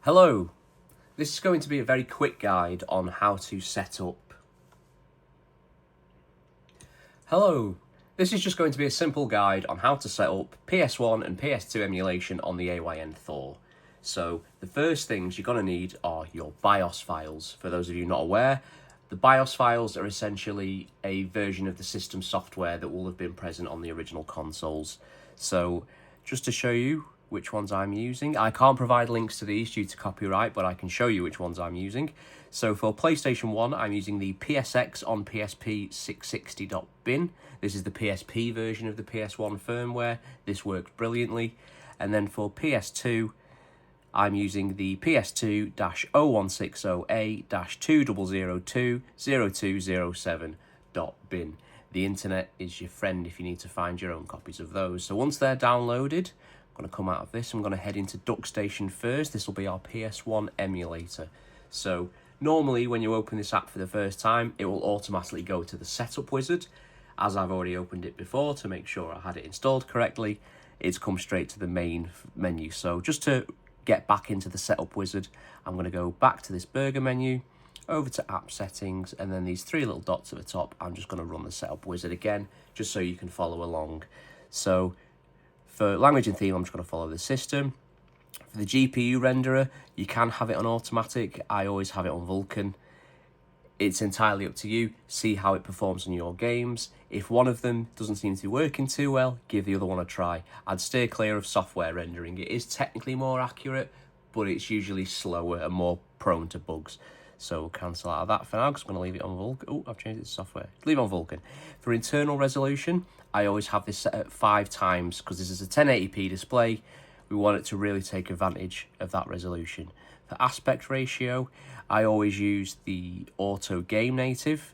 Hello, this is going to be a very quick guide on how to set up. Hello, this is just going to be a simple guide on how to set up PS1 and PS2 emulation on the AYN Thor. So the first things you're going to need are your BIOS files. For those of you not aware, the BIOS files are essentially a version of the system software that will have been present on the original consoles. So just to show you which ones I'm using. I can't provide links to these due to copyright, but I can show you which ones I'm using. So for PlayStation 1, I'm using the PSX on PSP 660.bin. This is the PSP version of the PS1 firmware. This works brilliantly. And then for PS2, I'm using the PS2-0160A-2002-0207.bin. The internet is your friend if you need to find your own copies of those. So once they're downloaded, I'm going to come out of this. I'm going to head into Duckstation first. This will be our PS1 emulator. So normally when you open this app for the first time, it will automatically go to the setup wizard. As I've already opened it before to make sure I had it installed correctly, it's come straight to the main menu. So just to get back into the setup wizard, I'm going to go back to this burger menu, over to app settings, and then these three little dots at the top. I'm just going to run the setup wizard again, just so you can follow along. So for language and theme, I'm just going to follow the system. For the GPU renderer, you can have it on automatic. I always have it on Vulkan. It's entirely up to you. See how it performs on your games. If one of them doesn't seem to be working too well, give the other one a try. I'd steer clear of software rendering. It is technically more accurate, but it's usually slower and more prone to bugs. So we'll cancel out of that for now, because I'm going to leave it on Vulkan. Oh, I've changed it to software. Leave it on Vulkan. For internal resolution, I always have this set at 5 times, because this is a 1080p display. We want it to really take advantage of that resolution. For aspect ratio, I always use the auto game native.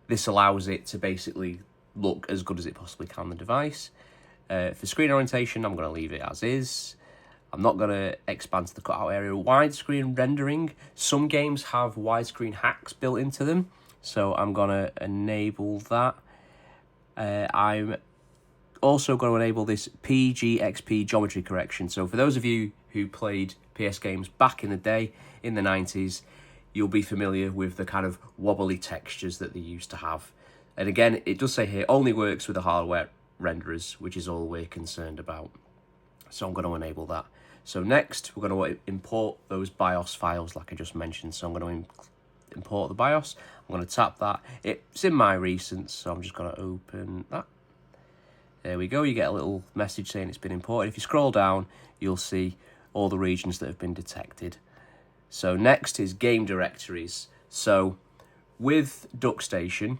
This allows it to basically look as good as it possibly can on the device. For screen orientation, I'm going to leave it as is. I'm not going to expand to the cutout area. Widescreen rendering. Some games have widescreen hacks built into them, so I'm going to enable that. I'm also going to enable this PGXP geometry correction. So for those of you who played PS games back in the day, in the 90s, you'll be familiar with the kind of wobbly textures that they used to have. And again, it does say here, only works with the hardware renderers, which is all we're concerned about. So I'm going to enable that. So next, we're going to import those BIOS files like I just mentioned. So I'm going to import the BIOS. I'm going to tap that. It's in my recents, so I'm just going to open that. There we go. You get a little message saying it's been imported. If you scroll down, you'll see all the regions that have been detected. So next is game directories. So with Duckstation,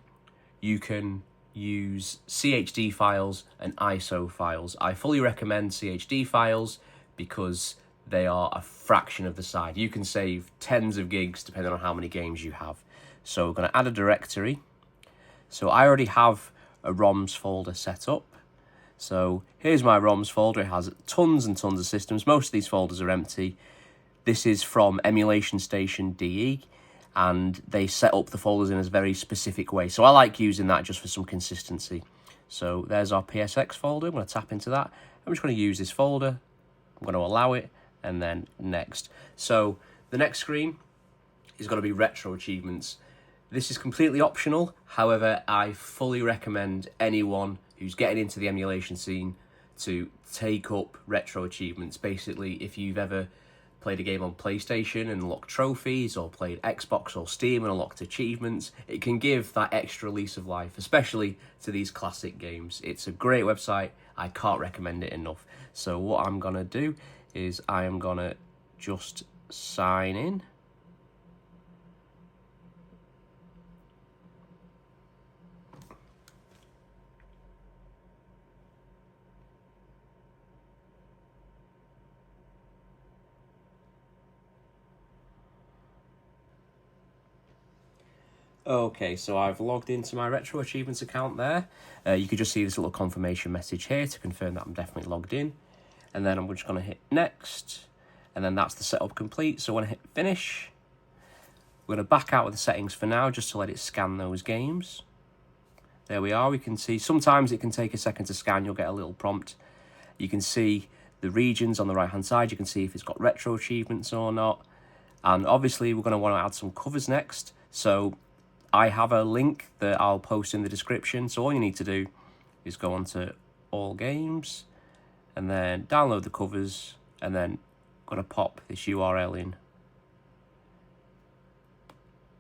you can use CHD files and ISO files. I fully recommend CHD files because they are a fraction of the size. You can save tens of gigs depending on how many games you have. So we're going to add a directory. So I already have a ROMs folder set up. So here's my ROMs folder. It has tons and tons of systems. Most of these folders are empty. This is from Emulation Station DE, and they set up the folders in a very specific way. So I like using that just for some consistency. So there's our PSX folder. I'm going to tap into that. I'm just going to use this folder. I'm going to allow it, and then next. So the next screen is going to be retro achievements. This is completely optional. However, I fully recommend anyone who's getting into the emulation scene to take up retro achievements. Basically, if you've ever played a game on PlayStation and unlocked trophies, or played Xbox or Steam and unlocked achievements, it can give that extra lease of life, especially to these classic games. It's a great website. I can't recommend it enough. So what I'm going to do is I am going to just sign in. Okay, so I've logged into my Retro Achievements account there. You could just see this little confirmation message here to confirm that I'm definitely logged in. And then I'm just going to hit next. And then that's the setup complete. So when I hit finish, we're going to back out of the settings for now just to let it scan those games. There we are. We can see sometimes it can take a second to scan. You'll get a little prompt. You can see the regions on the right hand side. You can see if it's got retro achievements or not. And obviously we're going to want to add some covers next. So I have a link that I'll post in the description. So all you need to do is go on to all games and then download the covers, and then I'm going to pop this URL in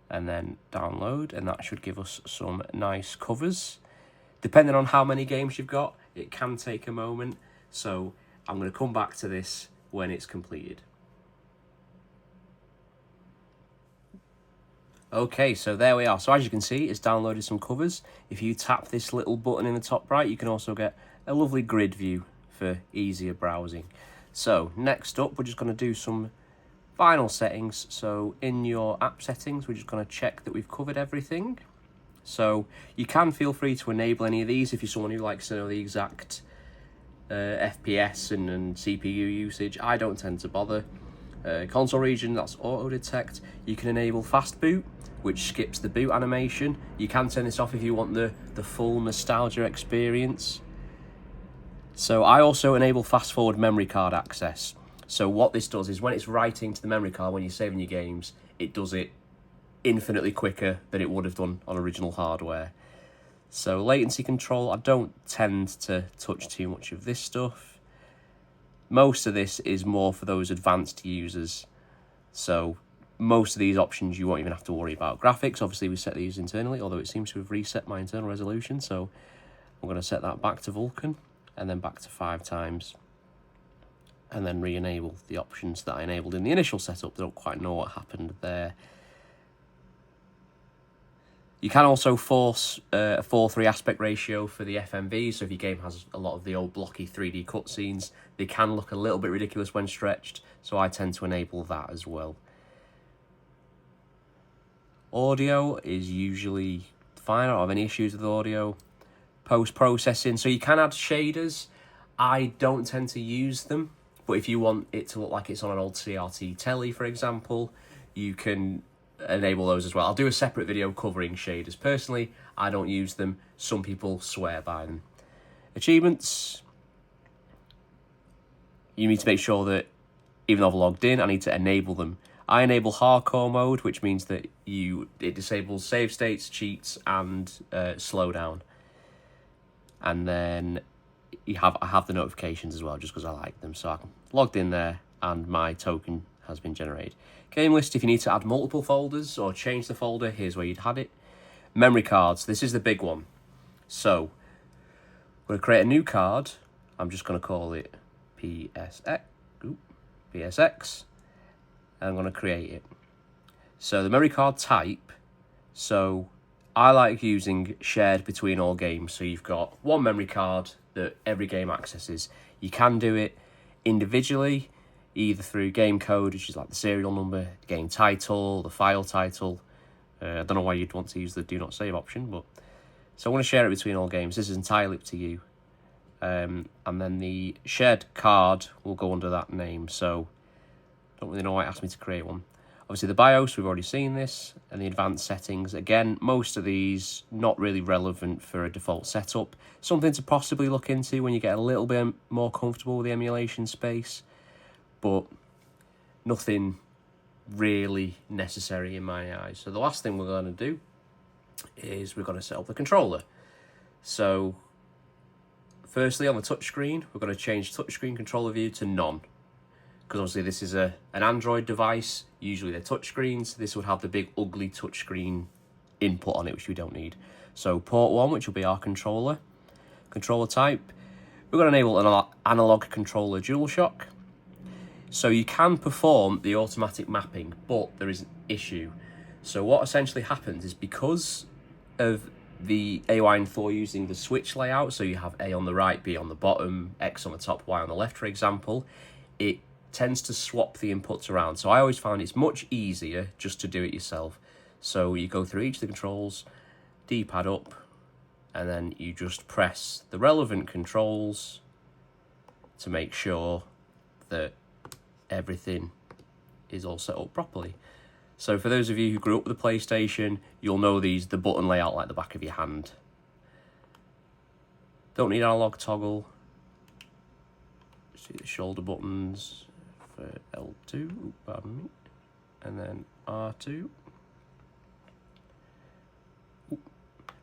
and then download, and that should give us some nice covers. Depending on how many games you've got, it can take a moment. So I'm going to come back to this when it's completed. Okay, so there we are. So as you can see, it's downloaded some covers. If you tap this little button in the top right, you can also get a lovely grid view for easier browsing. So next up, we're just going to do some final settings. So in your app settings, we're just going to check that we've covered everything. So you can feel free to enable any of these if you're someone who likes to know the exact FPS and CPU usage. I don't tend to bother. Console region, that's auto detect. You can enable fast boot, which skips the boot animation. You can turn this off if you want the full nostalgia experience. So I also enable fast forward memory card access. So what this does is when it's writing to the memory card, when you're saving your games, it does it infinitely quicker than it would have done on original hardware. So latency control, I don't tend to touch too much of this stuff. Most of this is more for those advanced users. So most of these options you won't even have to worry about. Graphics, obviously we set these internally, although it seems to have reset my internal resolution. So I'm going to set that back to Vulkan and then back to 5 times. And then re-enable the options that I enabled in the initial setup. Don't quite know what happened there. You can also force a 4:3 aspect ratio for the FMV, so if your game has a lot of the old blocky 3D cutscenes, they can look a little bit ridiculous when stretched, so I tend to enable that as well. Audio is usually fine, I don't have any issues with audio. Post-processing, so you can add shaders. I don't tend to use them, but if you want it to look like it's on an old CRT telly, for example, you can enable those as well. I'll do a separate video covering shaders. Personally, I don't use them. Some people swear by them. Achievements. You need to make sure that even though I've logged in, I need to enable them. I enable hardcore mode, which means that it disables save states, cheats, and slowdown. And then I have the notifications as well, just because I like them. So I'm logged in there, and my token has been generated. Game list, if you need to add multiple folders or change the folder, here's where you'd have it. Memory cards, this is the big one. So I'm going to create a new card. I'm just going to call it PSX. And I'm going to create it. So the memory card type, so I like using shared between all games. So you've got one memory card that every game accesses. You can do it individually, either through game code, which is like the serial number, game title, the file title. I don't know why you'd want to use the do not save option, but so I want to share it between all games. This is entirely up to you. And then the shared card will go under that name. So don't really know why it asked me to create one. Obviously the BIOS, we've already seen this, and the advanced settings. Again, most of these not really relevant for a default setup. Something to possibly look into when you get a little bit more comfortable with the emulation space, but nothing really necessary in my eyes. So the last thing we're going to do is we're going to set up the controller. So firstly, on the touchscreen, we're going to change touchscreen controller view to none, because obviously this is an Android device. Usually they're touchscreens. This would have the big ugly touchscreen input on it, which we don't need. So port 1, which will be our controller. Controller type, we're going to enable an analog controller DualShock. So you can perform the automatic mapping, but there is an issue. So what essentially happens is, because of the AYN Thor using the switch layout, so you have A on the right, B on the bottom, X on the top, Y on the left, for example, it tends to swap the inputs around. So I always find it's much easier just to do it yourself. So you go through each of the controls, D-pad up, and then you just press the relevant controls to make sure that everything is all set up properly. So for those of you who grew up with the PlayStation, you'll know the button layout like the back of your hand. Don't need analog toggle. see the shoulder buttons for L2, pardon me, and then R2.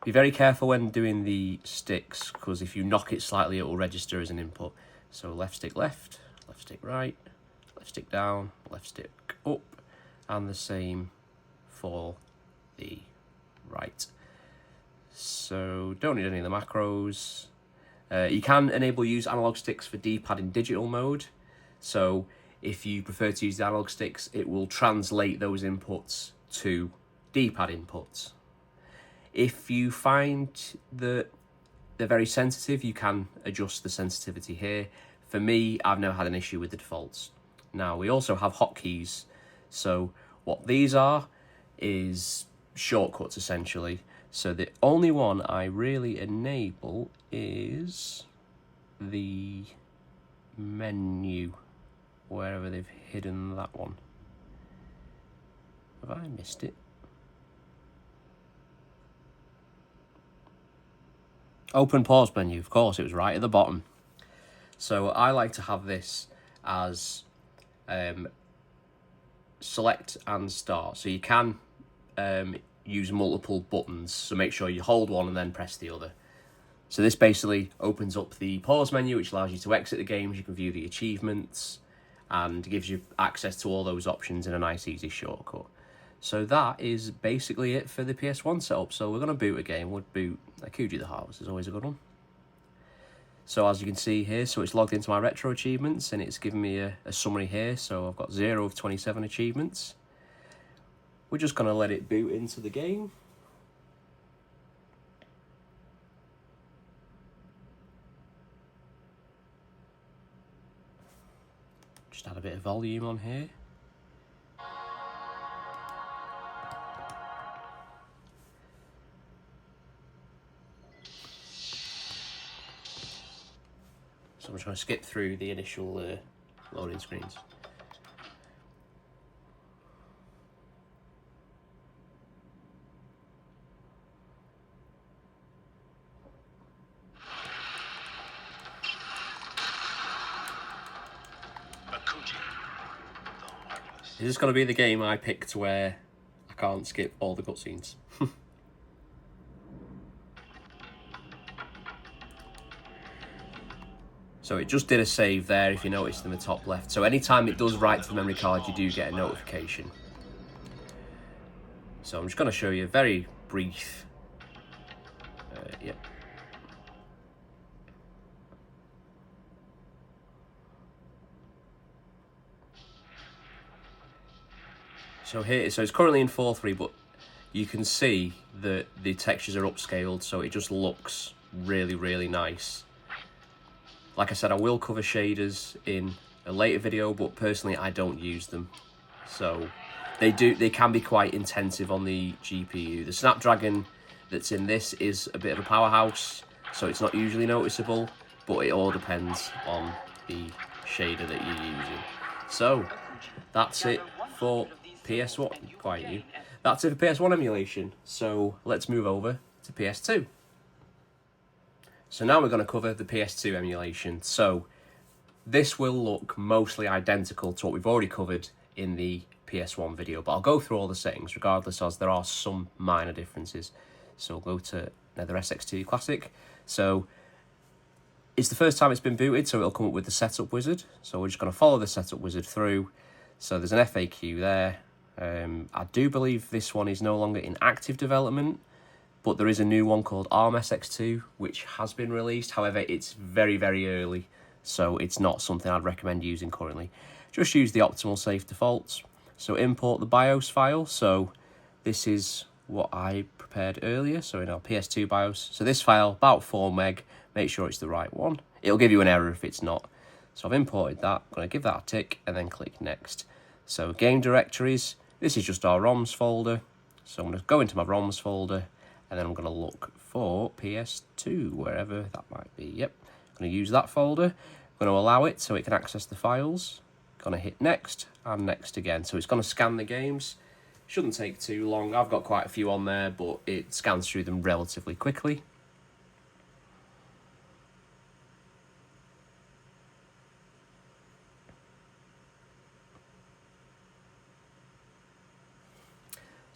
Be very careful when doing the sticks, because if you knock it slightly, it will register as an input. So left stick left stick right, left stick down, left stick up, and the same for the right. So don't need any of the macros. You can enable use analog sticks for D-pad in digital mode. So if you prefer to use the analog sticks, it will translate those inputs to D-pad inputs. If you find that they're very sensitive, you can adjust the sensitivity here. For me, I've never had an issue with the defaults. Now, we also have hotkeys. So what these are is shortcuts, essentially. So the only one I really enable is the menu, wherever they've hidden that one. Have I missed it? Open pause menu, of course, it was right at the bottom. So I like to have this as select and start. So you can use multiple buttons, so make sure you hold one and then press the other. So this basically opens up the pause menu, which allows you to exit the games, you can view the achievements, and gives you access to all those options in a nice easy shortcut. So that is basically it for the PS1 setup. So we're going to boot a game. We'll boot GITHUB, which is always a good one. So as you can see here, so it's logged into my retro achievements, and it's given me a summary here. So I've got 0 of 27 achievements. We're just going to let it boot into the game. Just add a bit of volume on here. So I'm just going to skip through the initial loading screens. Is this going to be the game I picked where I can't skip all the cutscenes? So it just did a save there, if you noticed in the top left. So anytime it does write to the memory card, you do get a notification. So I'm just going to show you a very brief. Yep. So here, so it's currently in 4.3, but you can see that the textures are upscaled, so it just looks really, really nice. Like I said, I will cover shaders in a later video, but personally I don't use them. So they can be quite intensive on the GPU. The Snapdragon that's in this is a bit of a powerhouse, so it's not usually noticeable, but it all depends on the shader that you're using. So that's it for PS1. Quiet you. That's it for PS1 emulation. So let's move over to PS2. So now we're going to cover the PS2 emulation. So this will look mostly identical to what we've already covered in the PS1 video, but I'll go through all the settings regardless, as there are some minor differences. So we'll go to NetherSX2 Classic. So it's the first time it's been booted, so it'll come up with the setup wizard. So we're just going to follow the setup wizard through. So there's an FAQ there. I do believe this one is no longer in active development, but there is a new one called ARM-SX2, which has been released. However, it's very, very early, so it's not something I'd recommend using currently. Just use the optimal safe defaults. So import the BIOS file. So this is what I prepared earlier, so in our PS2 BIOS. So this file, about 4 meg, make sure it's the right one. It'll give you an error if it's not. So I've imported that, I'm going to give that a tick, and then click next. So game directories, this is just our ROMs folder. So I'm going to go into my ROMs folder, and then I'm going to look for PS2, wherever that might be. Yep, I'm going to use that folder. I'm going to allow it so it can access the files. Going to hit next, and next again. So it's going to scan the games. Shouldn't take too long. I've got quite a few on there, but it scans through them relatively quickly.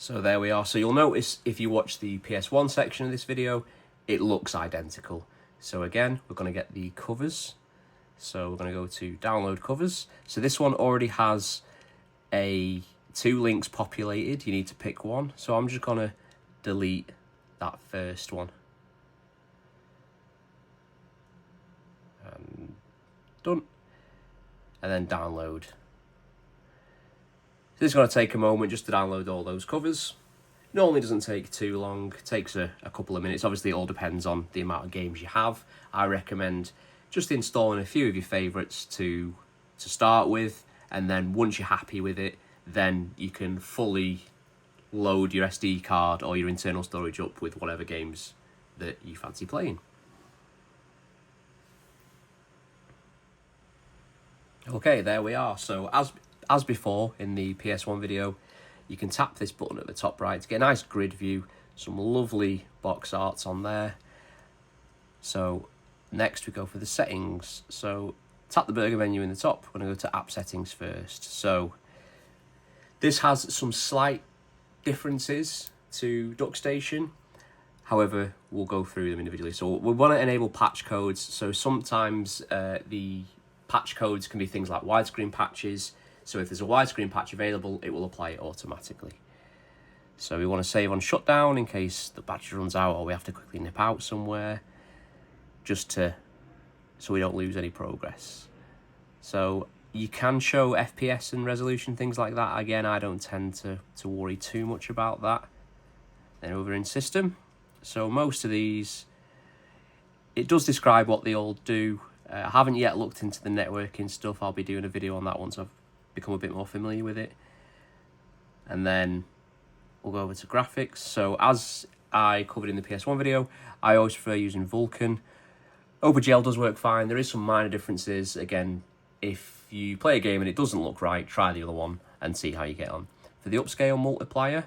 So there we are. So you'll notice if you watch the PS1 section of this video, it looks identical. So again, we're going to get the covers. So we're going to go to download covers. So this one already has two links populated. You need to pick one. So I'm just going to delete that first one. And done. And then download. So this is going to take a moment just to download all those covers. Normally doesn't take too long. It takes a couple of minutes. Obviously it all depends on the amount of games you have. I recommend just installing a few of your favourites to start with, and then once you're happy with it, then you can fully load your SD card or your internal storage up with whatever games that you fancy playing. Okay, there we are. So as before in the PS1 video, you can tap this button at the top right to get a nice grid view, some lovely box arts on there. So next we go for the settings. So tap the burger menu in the top. We're going to go to app settings first. So this has some slight differences to Duckstation. However, we'll go through them individually. So we want to enable patch codes. So sometimes the patch codes can be things like widescreen patches. So if there's a widescreen patch available, it will apply it automatically. So we want to save on shutdown in case the battery runs out or we have to quickly nip out somewhere, so we don't lose any progress. So you can show FPS and resolution, things like that. Again, I don't tend to worry too much about that. Then over in system. So most of these, it does describe what they all do. I haven't yet looked into the networking stuff. I'll be doing a video on that once I've become a bit more familiar with it. And then we'll go over to graphics. So as I covered in the PS1 video, I always prefer using Vulkan. OpenGL does work fine. There is some minor differences. Again, if you play a game and it doesn't look right, try the other one and see how you get on. For the upscale multiplier,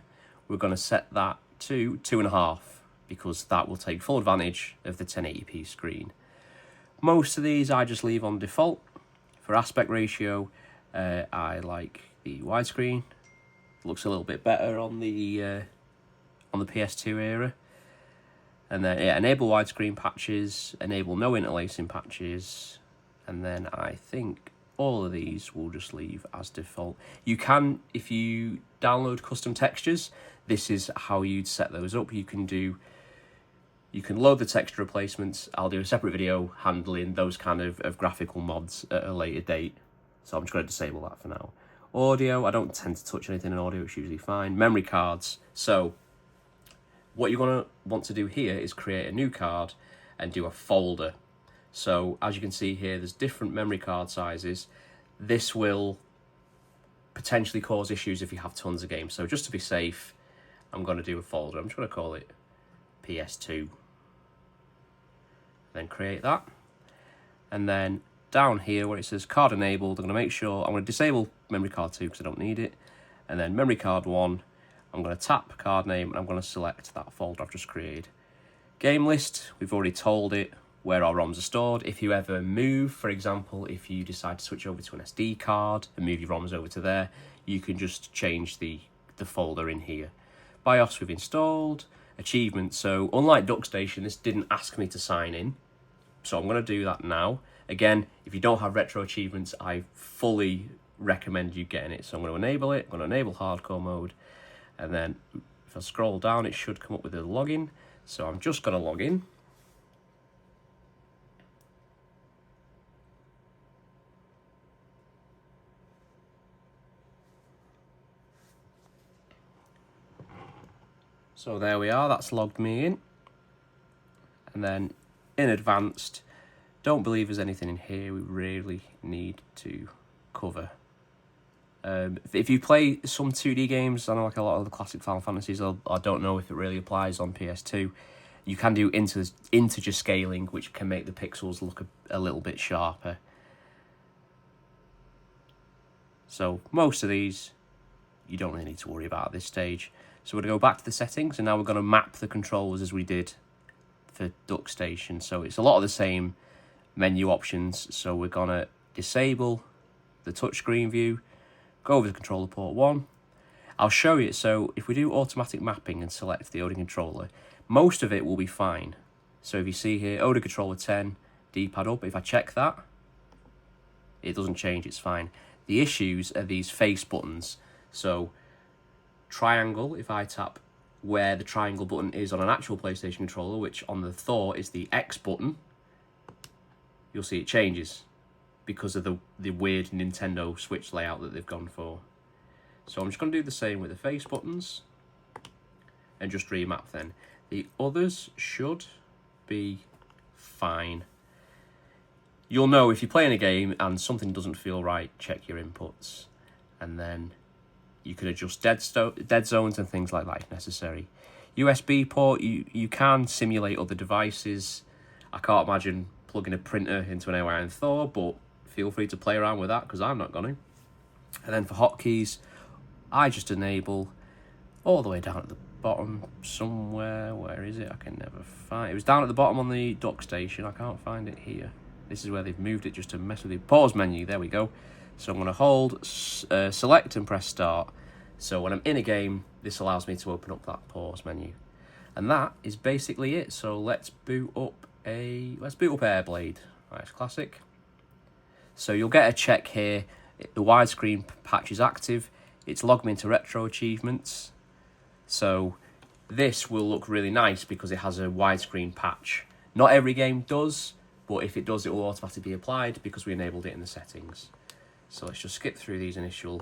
we're going to set that to 2.5 because that will take full advantage of the 1080p screen. Most of these I just leave on default. For aspect ratio, I like the widescreen. Looks a little bit better on the PS2 era. And then enable widescreen patches, enable no interlacing patches, and then I think all of these will just leave as default. You can, if you download custom textures, this is how you'd set those up. You can load the texture replacements. I'll do a separate video handling those kind of graphical mods at a later date. So I'm just going to disable that for now. Audio, I don't tend to touch anything in audio, it's usually fine. Memory cards. So what you're going to want to do here is create a new card and do a folder. So as you can see here, there's different memory card sizes. This will potentially cause issues if you have tons of games. So just to be safe, I'm going to do a folder. I'm just going to call it PS2. Then create that. And then down here where it says card enabled, I'm going to make sure, I'm going to disable memory card 2 because I don't need it. And then memory card 1, I'm going to tap card name and I'm going to select that folder I've just created. Game list, we've already told it where our ROMs are stored. If you ever move, for example, if you decide to switch over to an SD card and move your ROMs over to there, you can just change the folder in here. BIOS we've installed. Achievements, so unlike Duckstation, this didn't ask me to sign in. So I'm going to do that now. Again, if you don't have retro achievements, I fully recommend you getting it. So I'm going to enable it. I'm going to enable hardcore mode. And then if I scroll down, it should come up with a login. So I'm just going to log in. So there we are, that's logged me in. And then in advanced, don't believe there's anything in here we really need to cover. If you play some 2D games, I know like a lot of the classic Final Fantasies, I don't know if it really applies on PS2. You can do integer scaling, which can make the pixels look a little bit sharper. So most of these, you don't really need to worry about at this stage. So we're going to go back to the settings, and now we're going to map the controllers as we did for Duckstation. So it's a lot of the same menu options. So we're going to disable the touchscreen view, go over to controller port 1. I'll show you. So if we do automatic mapping and select the Odin controller, most of it will be fine. So if you see here, Odin controller 10, D-pad up, if I check that, it doesn't change, it's fine. The issues are these face buttons. So triangle, if I tap where the triangle button is on an actual PlayStation controller, which on the Thor is the X button, you'll see it changes because of the weird Nintendo Switch layout that they've gone for. So I'm just going to do the same with the face buttons and just remap then. The others should be fine. You'll know if you're playing a game and something doesn't feel right, check your inputs, and then you can adjust dead zones and things like that if necessary. USB port, you can simulate other devices. I can't imagine plugging a printer into an AYN Thor, but feel free to play around with that because I'm not going to. And then for hotkeys, I just enable all the way down at the bottom somewhere. Where is it? I can never find it. It was down at the bottom on the Duckstation. I can't find it here. This is where they've moved it just to mess with the pause menu. There we go. So I'm going to hold select and press start. So when I'm in a game, this allows me to open up that pause menu. And that is basically it. So let's boot up Airblade. Nice classic. So you'll get a check here. The widescreen patch is active. It's logged me into retro achievements. So this will look really nice because it has a widescreen patch. Not every game does, but if it does, it will automatically be applied because we enabled it in the settings. So let's just skip through these initial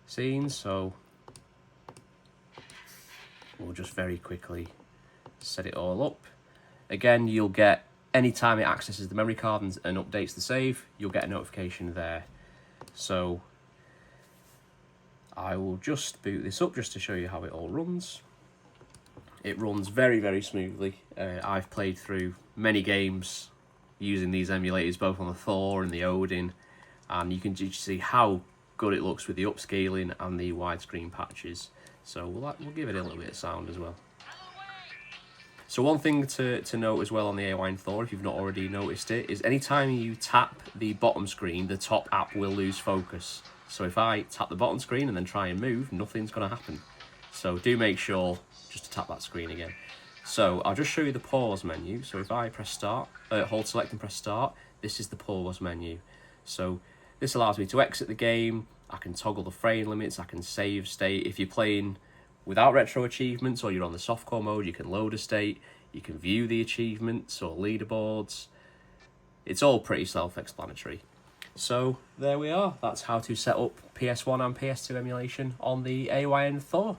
scenes. So we'll just very quickly set it all up. Again, you'll get, anytime it accesses the memory card and updates the save, you'll get a notification there. So I will just boot this up just to show you how it all runs. It runs very, very smoothly. I've played through many games using these emulators, both on the Thor and the Odin, and you can just see how good it looks with the upscaling and the widescreen patches. So we'll give it a little bit of sound as well. So one thing to note as well on the AYN Thor, if you've not already noticed it, is anytime you tap the bottom screen, the top app will lose focus. So if I tap the bottom screen and then try and move, nothing's going to happen. So do make sure just to tap that screen again. So I'll just show you the pause menu. So if I press start, hold select and press start, this is the pause menu. So this allows me to exit the game. I can toggle the frame limits. I can save state. If you're playing without retro achievements or you're on the softcore mode, you can load a state. You can view the achievements or leaderboards. It's all pretty self-explanatory. So there we are. That's how to set up PS1 and PS2 emulation on the AYN Thor.